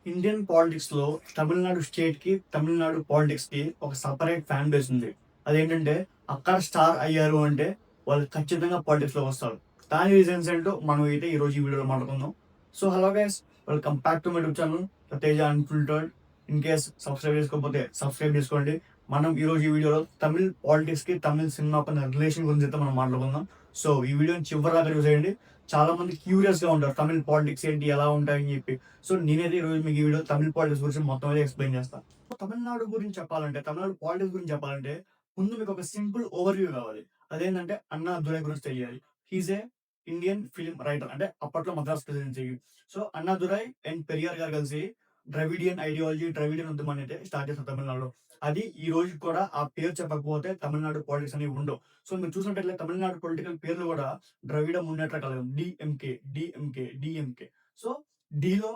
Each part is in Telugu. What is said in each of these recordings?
ఇండియన్ పాలిటిక్స్ లో తమిళనాడు స్టేట్ కి తమిళనాడు పాలిటిక్స్ కి ఒక సపరేట్ ఫ్యాన్ బేస్ ఉంది. అదేంటంటే అక్కడ స్టార్ అయ్యారు అంటే వాళ్ళు ఖచ్చితంగా పాలిటిక్స్ లో వస్తారు. దాని రీజన్స్ ఏంటో మనం అయితే ఈ రోజు ఈ వీడియోలో మాట్లాడుకుందాం. So hello guys, welcome back to my YouTube channel Teja unfiltered. In case subscribe చేసుకోకపోతే సబ్స్క్రైబ్ చేసుకోండి. మనం ఈ రోజు ఈ వీడియోలో తమిళ్ పాలిటిక్స్ కి తమిళ సినిమా పైన రిలేషన్ గురించి అయితే మనం మాట్లాడుకుందాం. సో ఈ వీడియోని చివరి దాకా చూసేయండి. చాలా మంది క్యూరియస్ గా ఉంటారు తమిళ పాలిటిక్స్ ఏంటి, ఎలా ఉంటాయని చెప్పి. సో నేనైతే ఈ రోజు మీకు ఈ వీడియో తమిళ పాలిటిక్స్ గురించి మొత్తం అయితే ఎక్స్ప్లెయిన్ చేస్తాను. తమిళనాడు గురించి చెప్పాలంటే, తమిళనాడు పాలిటిక్స్ గురించి చెప్పాలంటే ముందు మీకు ఒక సింపుల్ ఓవర్వ్యూ కావాలి. అదేంటంటే అన్నా దురై గురించి తెలియాలి. He's a Indian film writer, అంటే అప్పట్లో మద్రాస్ ప్రెసిడెన్సీ. సో అన్నా దురై అండ్ పెరియార్ గారు కలిసి ద్రవిడియన్ ఐడియాలజీ, ద్రవిడియన్ ఉద్యమాన్ని అయితే స్టార్ట్ చేస్తారు తమిళనాడులో. అది ఈ రోజు కూడా ఆ పేరు చెప్పకపోతే తమిళనాడు పాలిటిక్స్ అనేవి ఉండవు. సో మీరు చూసినట్లయితే తమిళనాడు పొలిటికల్ పేర్లు కూడా Dravida Munnetra Kazhagam, DMK DMK DMK. So డిలో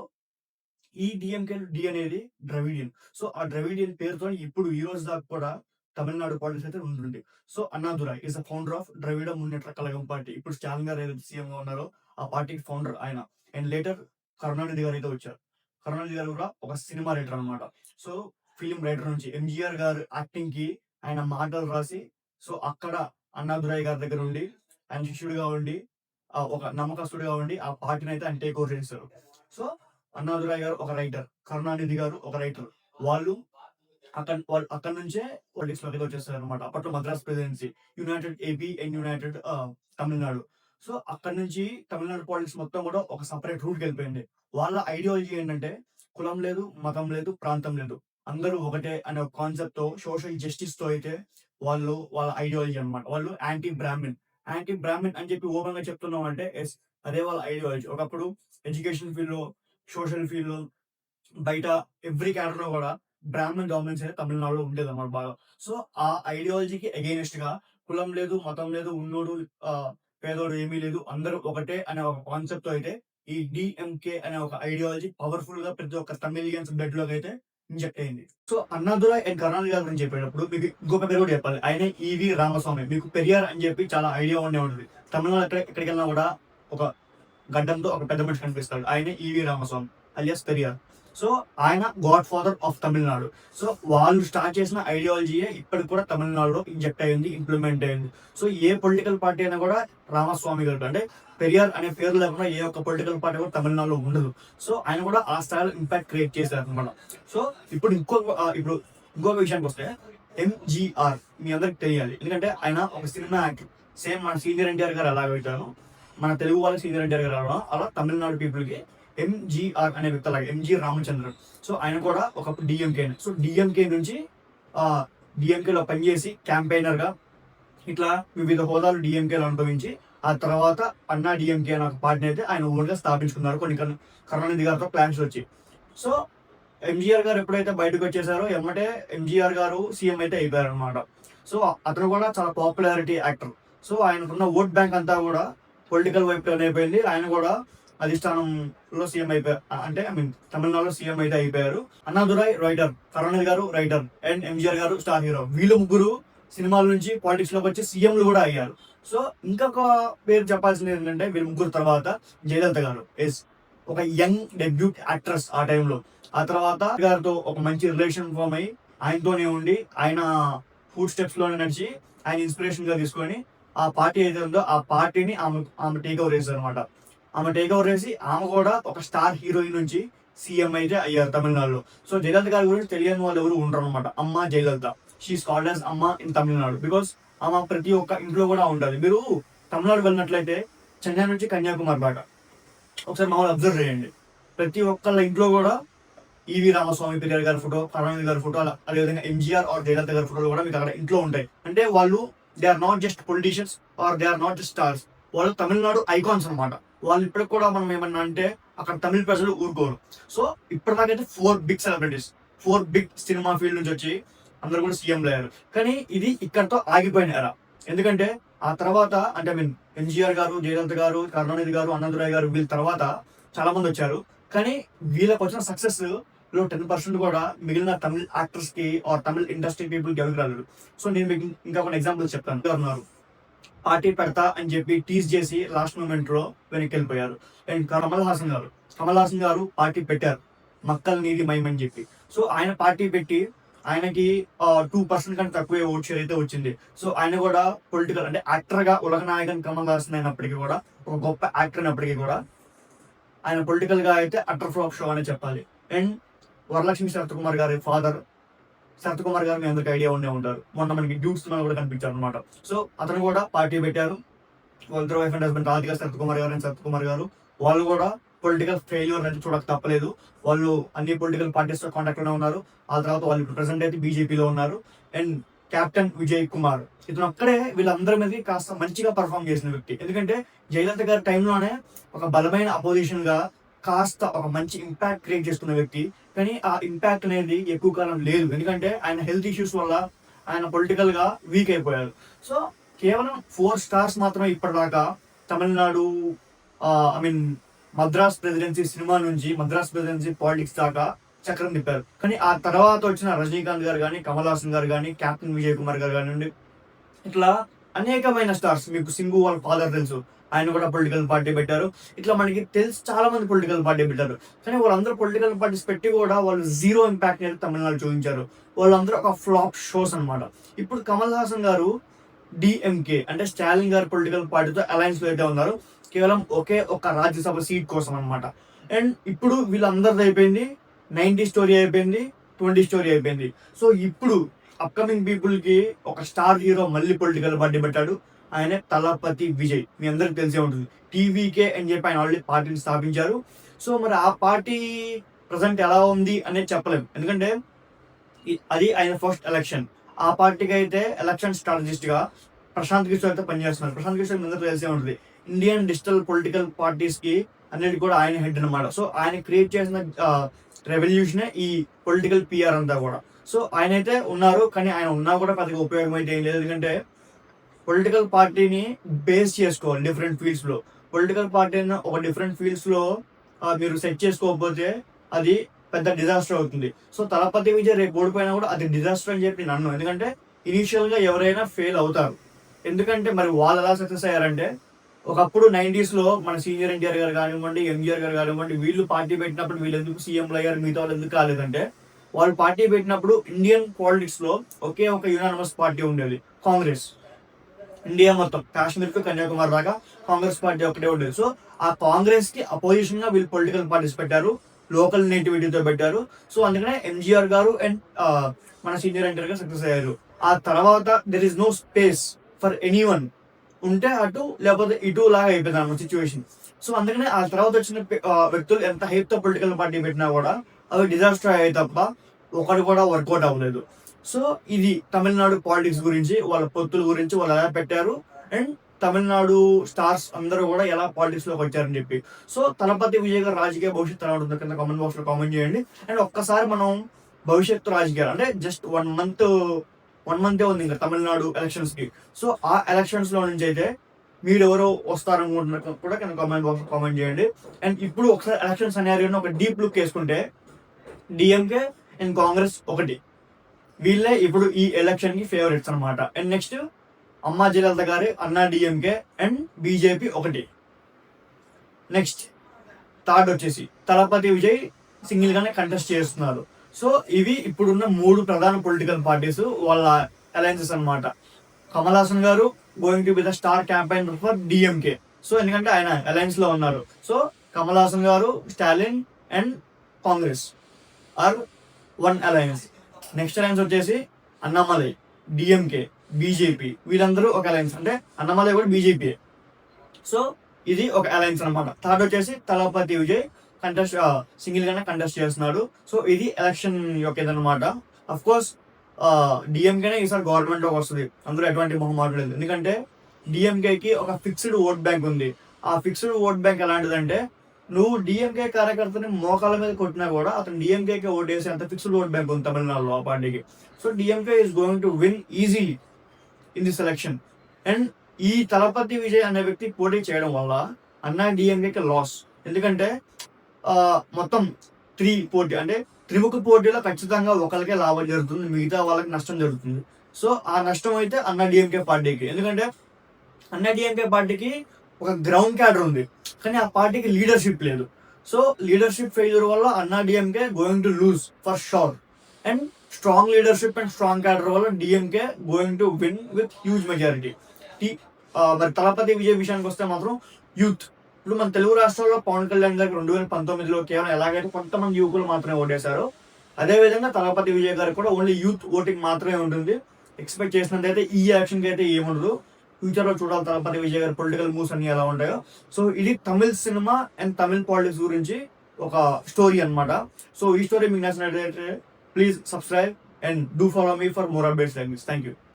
ఈ డిఎంకే డి అనేది ద్రవిడియన్. సో ఆ ద్రవిడియన్ పేరుతో ఇప్పుడు ఈ రోజు దాకా కూడా తమిళనాడు పాలిటిక్స్ అయితే ఉంటుంది. So Annadurai is the founder of Dravida Munnetra Kazhagam party. ఇప్పుడు స్టాలిన్ గారు ఏదైతే సీఎం గా ఉన్నారో ఆ పార్టీకి ఫౌండర్ ఆయన. అండ్ లేటర్ కరుణానిధి గారు అయితే వచ్చారు. కరుణానిధి గారు కూడా ఒక సినిమా రైటర్ అనమాట. సో ఫిలిం రైటర్ నుంచి ఎంజిఆర్ గారు యాక్టింగ్ కి ఆయన మాటలు రాసి, సో అక్కడ అన్నాదురై గారి దగ్గర ఉండి ఆయన శిష్యుడిగా ఉండి, ఒక నమ్మకస్తుడిగా ఉండి ఆ పార్టీని అయితే ఆయన టేక్ ఓవర్ చేస్తారు. సో అన్నాదురై గారు ఒక రైటర్, కరుణానిధి గారు ఒక రైటర్. వాళ్ళు వాళ్ళు అక్కడ నుంచే పాలిటిక్స్ లోకి వచ్చేస్తారు అనమాట. అప్పట్లో Madras presidency, United AP and United Tamil Nadu. So అక్కడ నుంచి తమిళనాడు పాలిటిక్స్ మొత్తం కూడా ఒక సపరేట్ రూట్ వెళ్ళిపోయింది. వాళ్ళ ఐడియాలజీ ఏంటంటే కులం లేదు, మతం లేదు, ప్రాంతం లేదు, అందరూ ఒకటే అనే ఒక కాన్సెప్ట్ తో, సోషల్ జస్టిస్ తో అయితే వాళ్ళు వాళ్ళ ఐడియాలజీ అనమాట. వాళ్ళు యాంటీ బ్రాహ్మిన్. యాంటీ బ్రాహ్మిన్ అని చెప్పి ఓపెన్ గా చెప్తున్నాం అంటే ఎస్, అదే వాళ్ళ ఐడియాలజీ. ఒకప్పుడు ఎడ్యుకేషన్ ఫీల్డ్ లో, సోషల్ ఫీల్డ్ లో, బయట ఎవ్రీ క్యాడర్ లో కూడా బ్రాహ్మణ్ డామినెన్స్ అయితే తమిళనాడులో ఉండేది అన్నమాట బాగా. సో ఆ ఐడియాలజీకి అగైనెస్ట్ గా కులం లేదు, మతం లేదు, ఉన్నోడు ఆ, పేదోడు ఏమీ లేదు, అందరూ ఒకటే అనే ఒక కాన్సెప్ట్ తో అయితే ఈ డిఎంకే అనే ఒక ఐడియాలజీ పవర్ఫుల్ గా ప్రతి ఒక్క తమిళియన్స్ బ్లడ్ లోకి అయితే ఇంజెక్ట్ అయింది. సో అన్నాదురై అండ్ కరుణానిధి గారి గురించి చెప్పేటప్పుడు మీకు ఇంకొక పేరు కూడా చెప్పాలి. ఆయన ఈవి రామస్వామి. మీకు పెరియార్ అని చెప్పి చాలా ఐడియా ఉండే ఉంటుంది. తమిళనాడు ఎక్కడికి వెళ్ళినా కూడా ఒక గడ్డంతో ఒక పెద్ద మనిషి కనిపిస్తాడు. ఆయన ఈవి రామస్వామి అలియాస్ పెరియార్. సో ఆయన God father of Tamil Nadu. So వాళ్ళు స్టార్ట్ చేసిన ఐడియాలజీయే ఇప్పటికి కూడా తమిళనాడులో ఇంజెక్ట్ అయింది, ఇంప్లిమెంట్ అయింది. సో ఏ పొలిటికల్ పార్టీ అయినా కూడా రామస్వామి గారు, అంటే పెరియార్ అనే పేరు లేకుండా ఏ ఒక్క పొలిటికల్ పార్టీ కూడా తమిళనాడులో ఉండదు. సో ఆయన కూడా ఆ స్థాయిలో ఇంపాక్ట్ క్రియేట్ చేశారు అనమాట. సో ఇప్పుడు ఇంకొక విషయానికి వస్తే ఎంజిఆర్ మీ అందరికి తెలియాలి. ఎందుకంటే ఆయన ఒక సినిమా యాక్టర్. సేమ్ మన సీనియర్ ఎన్టీఆర్ గారు ఎలాగైతాను, మన తెలుగు వాళ్ళ సీనియర్ ఎన్టీఆర్ గారు అలా తమిళనాడు పీపుల్ కి ఎంజిఆర్ అనే వ్యక్తి అలాగే ఎంజి రామచంద్రన్. సో ఆయన కూడా ఒకప్పుడు డిఎంకే. సో డిఎంకే నుంచి డిఎంకేలో పనిచేసి క్యాంపెయినర్ గా ఇట్లా వివిధ హోదాలు డిఎంకేలో అనుభవించి ఆ తర్వాత అన్నా డిఎంకే అనే ఒక పార్టీని అయితే ఆయన ఓన్ గా స్థాపించుకున్నారు కొన్ని కరుణానిధి గారితో ప్లాన్స్ వచ్చి. సో ఎంజిఆర్ గారు ఎప్పుడైతే బయటకు వచ్చేసారో ఎమ్మటే ఎంజిఆర్ గారు సీఎం అయితే అయిపోయారు అనమాట. సో అతను కూడా చాలా పాపులారిటీ యాక్టర్. సో ఆయనకున్న ఓట్ బ్యాంక్ అంతా కూడా పొలిటికల్ వైపు అయిపోయింది. ఆయన కూడా అధిష్టానంలో సీఎం అయిపోయారు, అంటే ఐ మీన్ తమిళనాడులో సీఎం అయితే అయిపోయారు. అన్నాదురై రైటర్, కరుణానిధి గారు రైటర్ అండ్ ఎంజిఆర్ గారు స్టార్ హీరో. వీళ్ళు ముగ్గురు సినిమాల నుంచి పాలిటిక్స్ లోకి వచ్చి సీఎంలు కూడా అయ్యారు. సో ఇంకొక పేరు చెప్పాల్సింది ఏంటంటే వీళ్ళ ముగ్గురు తర్వాత జయలలిత గారు ఎస్, ఒక యంగ్ డెబ్యూట్ యాక్ట్రెస్ ఆ టైంలో. ఆ తర్వాత గారితో ఒక మంచి రిలేషన్ ఫామ్ అయ్యి ఆయనతోనే ఉండి ఆయన ఫుడ్ స్టెప్స్ లోనే నడిచి ఆయన ఇన్స్పిరేషన్ గా తీసుకొని ఆ పార్టీ ఏదైతే ఉందో ఆ పార్టీని ఆమె టేక్ ఓవర్ చేశారు అనమాట. ఆమె టేక్ ఓవర్ చేసి ఆమె కూడా ఒక స్టార్ హీరోయిన్ నుంచి సీఎం అయితే అయ్యారు తమిళనాడులో. సో జయలలిత గారి గురించి తెలియని వాళ్ళు ఎవరు ఉండరు అనమాట. అమ్మ జయలలిత, షీఈస్ కాల్డ్ యాజ్ అమ్మ ఇన్ తమిళనాడు బికాస్ ఆమె ప్రతి ఒక్క ఇంట్లో కూడా ఉంటుంది. మీరు తమిళనాడు వెళ్ళినట్లయితే చెన్నై నుంచి కన్యాకుమారి దాకా ఒకసారి మామూలు అబ్జర్వ్ చేయండి. ప్రతి ఒక్కళ్ళ ఇంట్లో కూడా ఈవి రామస్వామి, పెరియార్ గారి ఫోటో, కరుణానిధి గారి ఫోటో, అదేవిధంగా ఎంజిఆర్ ఆర్ జయలలిత గారి ఫోటోలు కూడా మీకు అక్కడ ఇంట్లో ఉంటాయి. అంటే వాళ్ళు they are not just politicians are they are not just stars, వాళ్ళు తమిళనాడు ఐకాన్స్ అనమాట. వాళ్ళు ఇప్పటికి కూడా మనం ఏమన్నా అంటే అక్కడ తమిళ ప్రజలు ఊరుకోరు. సో ఇప్పటిదాకైతే 4 big celebrities, 4 big cinema field నుంచి వచ్చి అందరూ కూడా సీఎంలు అయ్యారు. కానీ ఇది ఇక్కడతో ఆగిపోయిన ఎరా. ఎందుకంటే ఆ తర్వాత అంటే ఐ మీన్ ఎన్జిఆర్ గారు, జయలలిత గారు, కరుణానిధి గారు, అన్నాదురై గారు వీళ్ళ తర్వాత చాలా మంది వచ్చారు. కానీ వీళ్ళకి వచ్చిన సక్సెస్ లో 10% కూడా మిగిలిన తమిళ యాక్టర్స్ కి ఆర్ తమిళ ఇండస్ట్రీ పీపుల్ కి ఎవరికి రాలేదు. సో నేను మీకు ఇంకా కొన్ని ఎగ్జాంపుల్స్ చెప్తాను. ఉన్నారు పార్టీ పెడతా అని చెప్పి టీజ్ చేసి లాస్ట్ మూమెంట్ లో వెనక్కి వెళ్ళిపోయారు. అండ్ కమల్ హాసన్ గారు పార్టీ పెట్టారు, మక్కల్ నీది మహిమని చెప్పి. సో ఆయన పార్టీ పెట్టి ఆయనకి 2% కంటే తక్కువే ఓట్ షేర్ అయితే వచ్చింది. సో ఆయన కూడా పొలిటికల్ అంటే యాక్టర్గా ఉలగనాయకన్ కమల్ హాసన్ అయినప్పటికీ కూడా, ఒక గొప్ప యాక్టర్ అయినప్పటికీ కూడా ఆయన పొలిటికల్గా అయితే అటర్ ఫ్లాప్ షో అనే చెప్పాలి. అండ్ వరలక్ష్మి శరత్కుమార్ గారి ఫాదర్, శరత్కుమార్ గారు మీ అందరికి ఐడియా ఉండే ఉంటారు, మొన్న మనకి డ్యూక్ సినిమా కూడా కనిపించారు అనమాట. సో అతను కూడా పార్టీ పెట్టారు. వాళ్ళ wife and husband Radhika Sarathkumar గారు అండ్ శరత్కుమార్ గారు వాళ్ళు కూడా పొలిటికల్ ఫెయిల్యూర్ అనేది చూడక తప్పలేదు. వాళ్ళు అన్ని పొలిటికల్ పార్టీస్తో కాంటాక్ట్లోనే ఉన్నారు. ఆ తర్వాత వాళ్ళు ఇప్పుడు ప్రెసెంట్ అయితే బీజేపీలో ఉన్నారు. అండ్ కెప్టెన్ విజయ్ కుమార్ ఇతను ఒక్కడే వీళ్ళందరి మీద కాస్త మంచిగా పర్ఫామ్ చేసిన వ్యక్తి. ఎందుకంటే జయలలిత గారి టైంలోనే ఒక బలమైన అపోజిషన్ గా కాస్త ఒక మంచి ఇంపాక్ట్ క్రియేట్ చేసుకున్న వ్యక్తి. కానీ ఆ ఇంపాక్ట్ అనేది ఎక్కువ కాలం లేదు, ఎందుకంటే ఆయన హెల్త్ ఇష్యూస్ వల్ల ఆయన పొలిటికల్ గా వీక్ అయిపోయారు. సో కేవలం 4 స్టార్స్ మాత్రమే ఇప్పటిదాకా Tamil Nadu I mean Madras presidency cinema నుంచి మద్రాస్ ప్రెసిడెన్సీ పాలిటిక్స్ దాకా చక్రం తిప్పారు. కానీ ఆ తర్వాత వచ్చిన రజనీకాంత్ గారు కానీ, కమల్ హాసన్ గారు కానీ, కెప్టెన్ విజయ్ కుమార్ గారు కానివ్వండి, ఇట్లా అనేకమైన స్టార్స్, మీకు సింగు వాళ్ళ ఫాదర్ తెలుసు, ఆయన కూడా పొలిటికల్ పార్టీ పెట్టారు. ఇట్లా మనకి తెలుసు చాలా మంది పొలిటికల్ పార్టీ పెట్టారు. కానీ వాళ్ళందరూ పొలిటికల్ పార్టీస్ పెట్టి కూడా వాళ్ళు జీరో ఇంపాక్ట్ అనేది తమిళనాడు చూపించారు. వాళ్ళందరూ ఒక ఫ్లాప్ షోస్ అనమాట. ఇప్పుడు కమల్ హాసన్ గారు డిఎంకే అంటే స్టాలిన్ గారు పొలిటికల్ పార్టీతో అలయన్స్ లో అయితే ఉన్నారు, కేవలం ఒకే ఒక రాజ్యసభ సీట్ కోసం అనమాట. అండ్ ఇప్పుడు వీళ్ళందరిది అయిపోయింది, 90 స్టోరీ అయిపోయింది, 20 స్టోరీ అయిపోయింది. సో ఇప్పుడు అప్కమింగ్ పీపుల్ కి ఒక స్టార్ హీరో మళ్ళీ పొలిటికల్ పార్టీ పెట్టాడు, ఆయన తలపతి విజయ్. మీ అందరికి తెలిసే ఉంటుంది, టీవీకే అని చెప్పి ఆయన ఆల్రెడీ పార్టీని స్థాపించారు. సో మరి ఆ పార్టీ ప్రజెంట్ ఎలా ఉంది అనేది చెప్పలేము, ఎందుకంటే అది ఆయన ఫస్ట్ ఎలక్షన్. ఆ పార్టీకి అయితే ఎలక్షన్ స్ట్రాటజిస్ట్ గా ప్రశాంత్ కిషోర్ అయితే పనిచేస్తున్నారు. ప్రశాంత్ కిషోర్ మీ అందరికీ తెలిసే ఉంటుంది, ఇండియన్ డిజిటల్ పొలిటికల్ పార్టీస్ కి అన్నిటి కూడా ఆయన హెడ్ అనమాట. సో ఆయన క్రియేట్ చేసిన రెవల్యూషనే ఈ పొలిటికల్ పిఆర్ అంతా కూడా. సో ఆయన అయితే ఉన్నారు, కానీ ఆయన ఉన్నా కూడా పెద్దగా ఉపయోగం అయితే ఏం లేదు, ఎందుకంటే పొలిటికల్ పార్టీని బేస్ చేసుకోవాలి డిఫరెంట్ ఫీల్డ్స్ లో. పొలిటికల్ పార్టీని ఒక డిఫరెంట్ ఫీల్డ్స్ లో మీరు సెట్ చేసుకోకపోతే అది పెద్ద డిజాస్టర్ అవుతుంది. సో తలపతి విజయ్ రేపు ఓడిపోయినా కూడా అది డిజాస్టర్ అని చెప్పి నేను అన్నాను, ఎందుకంటే ఇనీషియల్ గా ఎవరైనా ఫెయిల్ అవుతారు. ఎందుకంటే మరి వాళ్ళు ఎలా సక్సెస్ అయ్యారంటే, ఒకప్పుడు 90s లో మన సీనియర్ ఎన్టీఆర్ గారు కానివ్వండి, ఎంజీఆర్ గారు కానివ్వండి, వీళ్ళు పార్టీ పెట్టినప్పుడు వీళ్ళు ఎందుకు సీఎంలు అయ్యారు, మిగతా వాళ్ళు ఎందుకు కాలేదంటే, వాళ్ళు పార్టీ పెట్టినప్పుడు ఇండియన్ పాలిటిక్స్ లో ఒకే ఒక యునానిమస్ పార్టీ ఉండేది, కాంగ్రెస్. ఇండియా మొత్తం కాశ్మీర్ కు కన్యాకుమారి దాకా కాంగ్రెస్ పార్టీ ఒకటే ఉండేది. సో ఆ కాంగ్రెస్ కి అపోజిషన్ గా వీళ్ళు పొలిటికల్ పార్టీస్ పెట్టారు, లోకల్ నేటివిటీతో పెట్టారు. సో అందుకనే ఎంజీఆర్ గారు అండ్ మన సీనియర్ ఎన్టీఆర్ గారు సక్సెస్ అయ్యారు. ఆ తర్వాత there is no space for anyone, ఉంటే అటు లేకపోతే ఇటు లాగా అయిపోయింది అన్నమాట సిచ్యువేషన్. సో అందుకనే ఆ తర్వాత వచ్చిన వ్యక్తులు ఎంత హైప్ తో పొలిటికల్ పార్టీ పెట్టినా కూడా అవి డిజాస్టర్ అయ్యాయి తప్ప ఒకటి కూడా వర్కౌట్ అవ్వలేదు. సో ఇది తమిళనాడు పాలిటిక్స్ గురించి, వాళ్ళ పొత్తుల గురించి వాళ్ళు ఎలా పెట్టారు, అండ్ తమిళనాడు స్టార్స్ అందరూ కూడా ఎలా పాలిటిక్స్ లోకి వచ్చారని చెప్పి. సో తలపతి విజయ్ గారు రాజకీయ భవిష్యత్తు ఎలా ఉంటుంది కింద కామెంట్ బాక్స్ లో కామెంట్ చేయండి. అండ్ ఒక్కసారి మనం భవిష్యత్తు రాజకీయాలు అంటే జస్ట్ 1 మంత్ ఉంది ఇంకా తమిళనాడు ఎలక్షన్స్ కి. సో ఆ ఎలక్షన్స్ లో నుంచి అయితే మీరు ఎవరో వస్తారనుకుంటున్నారు కూడా కింద కామెంట్ బాక్స్ లో కామెంట్ చేయండి. అండ్ ఇప్పుడు ఒకసారి ఎలక్షన్ సినారియోని ఒక డీప్ లుక్ వేసుకుంటే, డిఎంకే అండ్ కాంగ్రెస్ ఒకటి, వీళ్ళే ఇప్పుడు ఈ ఎలక్షన్ కి ఫేవరెట్స్ అనమాట. అండ్ నెక్స్ట్ అమ్మా జయలలిత గారి అన్నా డిఎంకే అండ్ బీజేపీ ఒకటి. నెక్స్ట్ థర్డ్ వచ్చేసి తలపతి విజయ్ సింగిల్ గానే కంటెస్ట్ చేస్తున్నారు. సో ఇవి ఇప్పుడున్న 3 ప్రధాన పొలిటికల్ పార్టీస్ వాళ్ళ అలయన్సెస్ అనమాట. కమల్ హాసన్ గారు going to be the star campaign for DMK. So ఎందుకంటే ఆయన అలయన్స్ లో ఉన్నారు. సో కమల్ హాసన్ గారు, Stalin and Congress are one alliance. Next alliance వచ్చేసి అన్నామలై, డిఎంకే, బీజేపీ, వీళ్ళందరూ ఒక అలయన్స్, అంటే అన్నామలై కూడా బీజేపీ. సో ఇది ఒక అలయన్స్ అనమాట. థర్డ్ వచ్చేసి తలపతి విజయ్ కంటెస్ట్ సింగిల్ గానే కంటెస్ట్ చేస్తున్నాడు. సో ఇది ఎలక్షన్ యొక్క ఇదనమాట. అఫ్ కోర్స్ డిఎంకేనే ఈసారి గవర్నమెంట్ లోకి వస్తుంది, అందులో ఎటువంటి మొహమాట లేదు, ఎందుకంటే డిఎంకేకి ఒక ఫిక్స్డ్ ఓట్ బ్యాంక్ ఉంది. ఆ ఫిక్స్డ్ ఓట్ బ్యాంక్ ఎలాంటిదంటే, నువ్వు డిఎంకే కార్యకర్తని మోకాల మీద కొట్టినా కూడా అతను డిఎంకేకి ఓట్ వేసి అంత ఫిక్స్డ్ ఓట్ బ్యాంక్ ఉంది తమిళనాడులో ఆ పార్టీకి. So DMK is going to win easily in this election. And ఈ తలపతి విజయ్ అనే వ్యక్తి పోటీ చేయడం వల్ల అన్నా డిఎంకేకి లాస్, ఎందుకంటే మొత్తం 3 పోటీ అంటే త్రిముఖ పోటీలో ఖచ్చితంగా ఒకరికే లాభం జరుగుతుంది, మిగతా వాళ్ళకి నష్టం జరుగుతుంది. సో ఆ నష్టం అయితే అన్నా డిఎంకే పార్టీకి, ఎందుకంటే అన్నా డిఎంకే పార్టీకి ఒక గ్రౌండ్ క్యాడర్ ఉంది, కానీ ఆ పార్టీకి లీడర్షిప్ లేదు. సో లీడర్షిప్ ఫెయిల్యూర్ వల్ల Anna DMK going to lose for sure. And strong leadership and strong cadre వల్ల DMK going to win with huge majority. మరి తలపతి విజయ్ విషయానికి వస్తే మాత్రం యూత్. ఇప్పుడు మన తెలుగు రాష్ట్రాల్లో పవన్ కళ్యాణ్ గారికి 2019లో కేవలం ఎలాగైతే కొంతమంది యువకులు మాత్రమే ఓటేశారో, అదేవిధంగా తలపతి విజయ్ గారికి కూడా ఓన్లీ యూత్ ఓటింగ్ మాత్రమే ఉంటుంది. ఎక్స్పెక్ట్ చేసినట్టయితే ఈ యాక్షన్కి అయితే ఏముండదు. ఫ్యూచర్లో చూడాలి తలపతి విజయ్ గారి పొలిటికల్ మూవ్స్ అన్ని ఎలా ఉంటాయో. సో ఇది Tamil cinema and Tamil politics గురించి ఒక స్టోరీ అనమాట. సో ఈ స్టోరీ మీకు నచ్చినట్లయితే please subscribe and do follow me for more updates like this. Thank you.